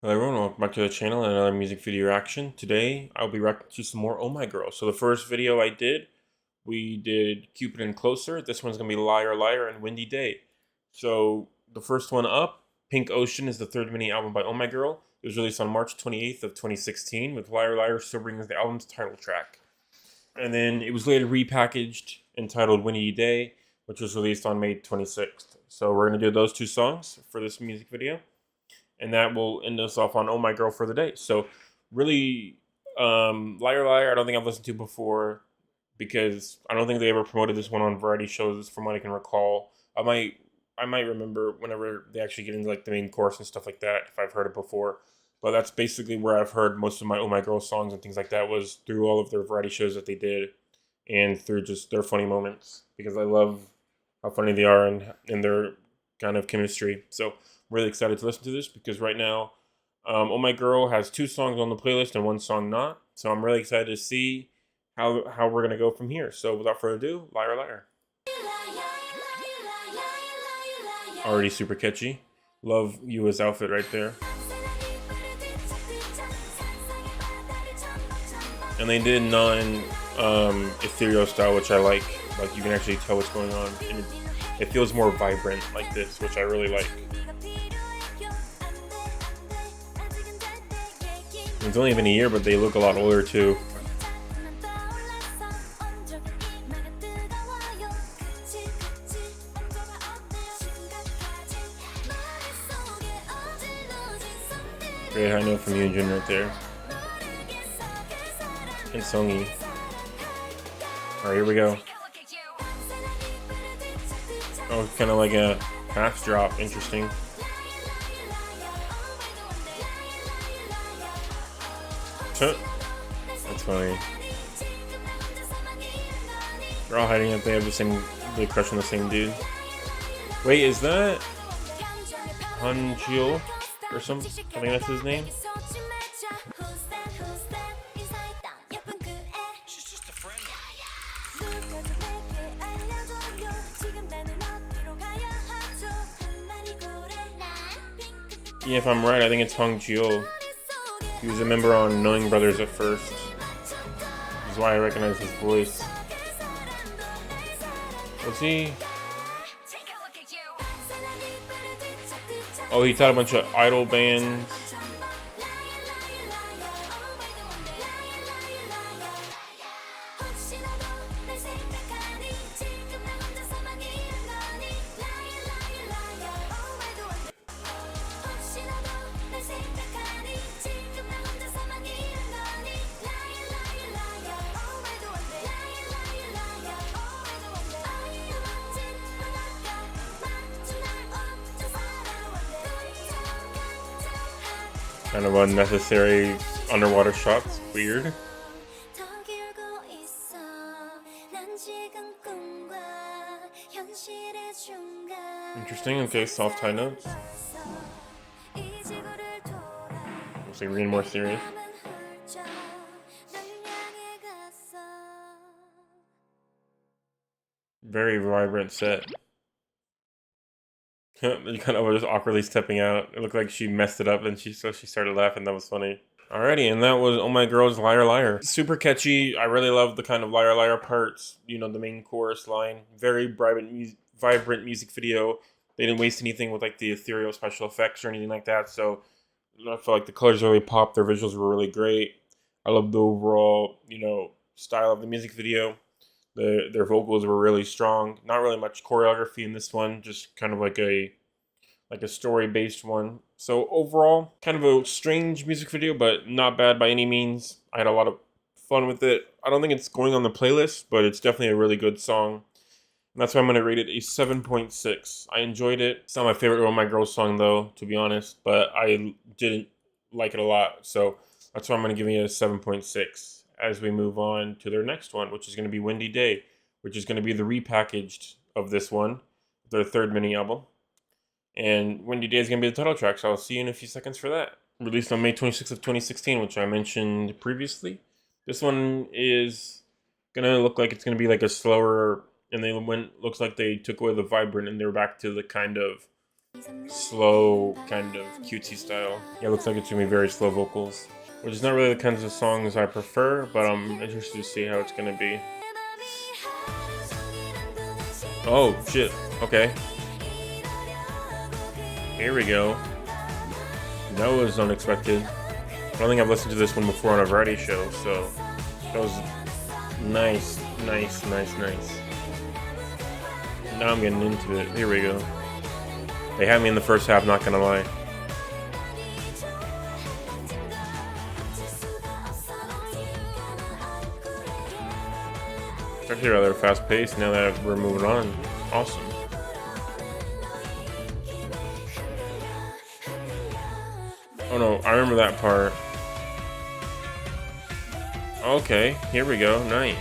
Hello everyone, welcome back to the channel and another music video reaction. Today I'll be reacting to some more Oh My Girl. So the first video we did Cupid and Closer. This one's gonna be Liar Liar and Windy Day. So the first one up, Pink Ocean, is the third mini album by Oh My Girl. It was released on March 28th of 2016, with Liar Liar serving as the album's title track. And then it was later repackaged, entitled Windy Day, which was released on May 26th. So we're gonna do those two songs for this music video. And that will end us off on Oh My Girl for the day. So really, Liar Liar, I don't think I've listened to before, because I don't think they ever promoted this one on variety shows from what I can recall. I might remember whenever they actually get into like the main chorus and stuff like that, if I've heard it before. But that's basically where I've heard most of my Oh My Girl songs and things like that, was through all of their variety shows that they did, and through just their funny moments, because I love how funny they are and their kind of chemistry. So I'm really excited to listen to this, because right now, Oh My Girl has 2 songs on the playlist and 1 song not. So I'm really excited to see how we're gonna go from here. So without further ado, Liar Liar. Already super catchy. Love Yua's outfit right there. And they did ethereal style, which I like. Like, you can actually tell what's going on, and it feels more vibrant like this, which I really like. It's only been a year, but they look a lot older too. Great high note from Yoonjun right there. And Songi. Alright, here we go. Oh, kind of like a half drop. Interesting. That's funny. They're all hiding it. They have they crush on the same dude. Wait, is that Hanjil or something? I think that's his name. Yeah, if I'm right, I think it's Hong Jil. He was a member on Knowing Brothers at first. Which is why I recognize his voice. Was he? Oh, he taught a bunch of idol bands. Kind of unnecessary underwater shots. Weird. Interesting. Okay, soft high notes. Looks like we're getting more serious. Very vibrant set. You kind of was just awkwardly stepping out. It looked like she messed it up, and she started laughing. That was funny. Alrighty, and that was Oh My Girl's Liar Liar. Super catchy. I really love the kind of Liar Liar parts. You know, the main chorus line. Very vibrant music video. They didn't waste anything with like the ethereal special effects or anything like that. So I feel like the colors really popped. Their visuals were really great. I love the overall, style of the music video. Their vocals were really strong. Not really much choreography in this one, just kind of like a story-based one. So overall, kind of a strange music video, but not bad by any means. I had a lot of fun with it. I don't think it's going on the playlist, but it's definitely a really good song. And that's why I'm going to rate it a 7.6. I enjoyed it. It's not my favorite Oh My Girl song, though, to be honest, but I didn't like it a lot. So that's why I'm going to give it a 7.6. As we move on to their next one, which is going to be Windy Day, which is going to be the repackaged of this one, their third mini album. And Windy Day is going to be the title track, so I'll see you in a few seconds for that. Released on May 26th of 2016, which I mentioned previously. This one is going to look like it's going to be like a slower, and looks like they took away the vibrant and they're back to the kind of slow kind of cutesy style. Yeah, it looks like it's gonna be very slow vocals, which is not really the kinds of songs I prefer, but I'm interested to see how it's gonna be. Oh shit, okay. Here we go. That was unexpected. I don't think I've listened to this one before on a variety show, so that was nice. Now I'm getting into it. Here we go. They had me in the first half, not gonna lie. It's actually rather fast paced now that we're moving on. Awesome. Oh no, I remember that part. Okay, here we go. Nice.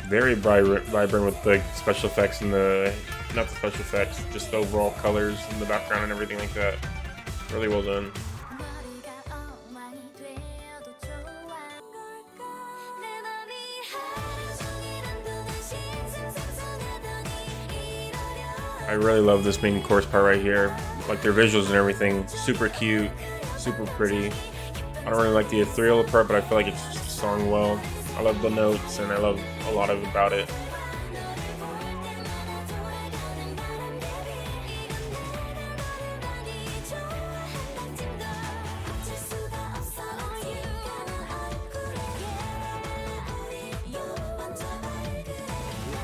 Very vibrant with the special effects and not the special effects, just the overall colors in the background and everything like that. Really well done. I really love this main chorus part right here. Like their visuals and everything, super cute, super pretty. I don't really like the ethereal part, but I feel like it's sung well. I love the notes and I love a lot of about it.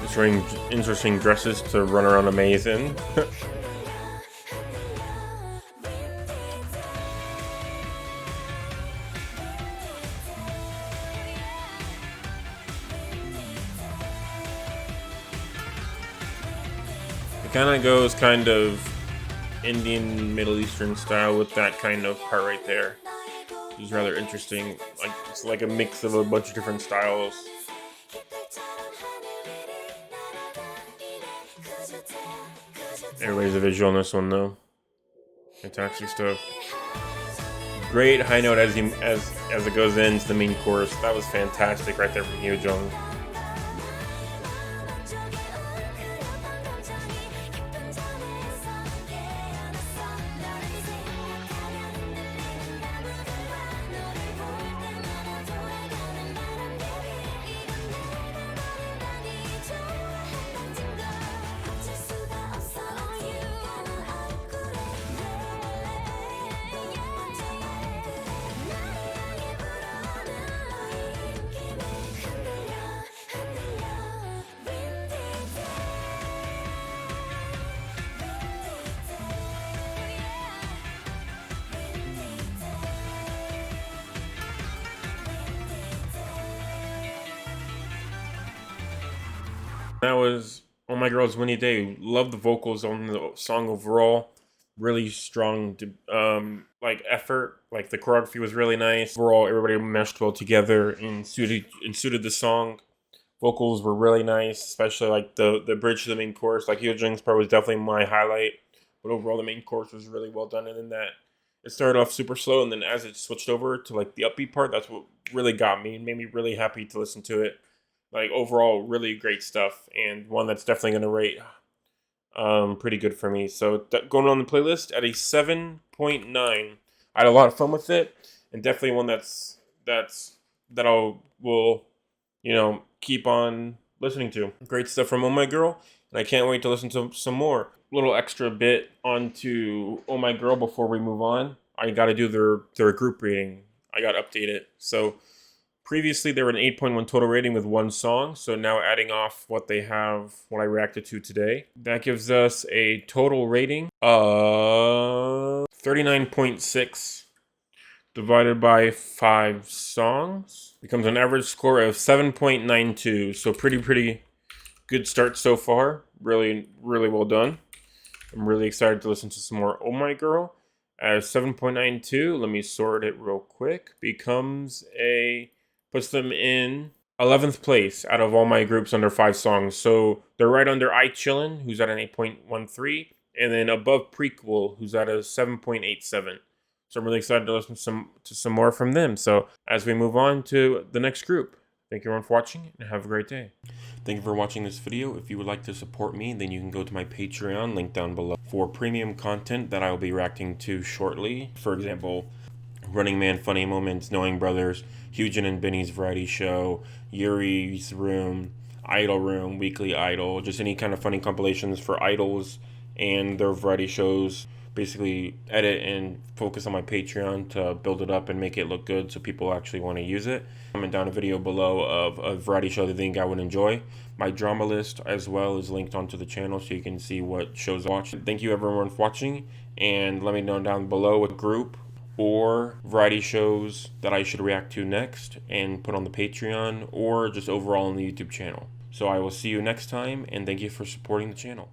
Just wearing interesting dresses to run around a maze in. It kind of goes kind of Indian, Middle Eastern style with that kind of part right there. It's rather interesting. Like it's like a mix of a bunch of different styles. Everybody's a visual on this one though. Fantastic stuff. Great high note as it goes into the main chorus. That was fantastic right there from Hyojung. That was Oh My Girl's Winnie Day. Love the vocals on the song overall. Really strong, like effort. Like the choreography was really nice. Overall, everybody meshed well together and suited the song. Vocals were really nice, especially like the bridge to the main chorus. Like Hyojung's part was definitely my highlight, but overall the main chorus was really well done. And in that, it started off super slow, and then as it switched over to like the upbeat part, that's what really got me and made me really happy to listen to it. Like overall, really great stuff, and one that's definitely going to rate pretty good for me. So going on the playlist at a 7.9. I had a lot of fun with it, and definitely one that will keep on listening to. Great stuff from Oh My Girl, and I can't wait to listen to some more. Little extra bit onto Oh My Girl before we move on. I got to do their group rating. I got to update it. So previously, they were an 8.1 total rating with one song. So now adding off what they have, what I reacted to today, that gives us a total rating of 39.6 divided by 5 songs. Becomes an average score of 7.92. So pretty good start so far. Really well done. I'm really excited to listen to some more Oh My Girl. As 7.92, let me sort it real quick, puts them in 11th place out of all my groups under 5 songs. So they're right under I Chillin', who's at an 8.13, and then above Prequel, who's at a 7.87. So I'm really excited to listen to some more from them. So as we move on to the next group, Thank you everyone for watching, and have a great day. Thank you for watching this video. If you would like to support me, then you can go to my Patreon, link down below, for premium content that I will be reacting to shortly. For example, Running Man Funny Moments, Knowing Brothers, Hugin and Benny's Variety Show, Yuri's Room, Idol Room, Weekly Idol, just any kind of funny compilations for idols and their variety shows. Basically edit and focus on my Patreon to build it up and make it look good so people actually want to use it. Comment down a video below of a variety show they think I would enjoy. My drama list as well is linked onto the channel so you can see what shows I watch. Thank you everyone for watching, and let me know down below what group or variety shows that I should react to next and put on the Patreon, or just overall on the YouTube channel. So I will see you next time, and thank you for supporting the channel.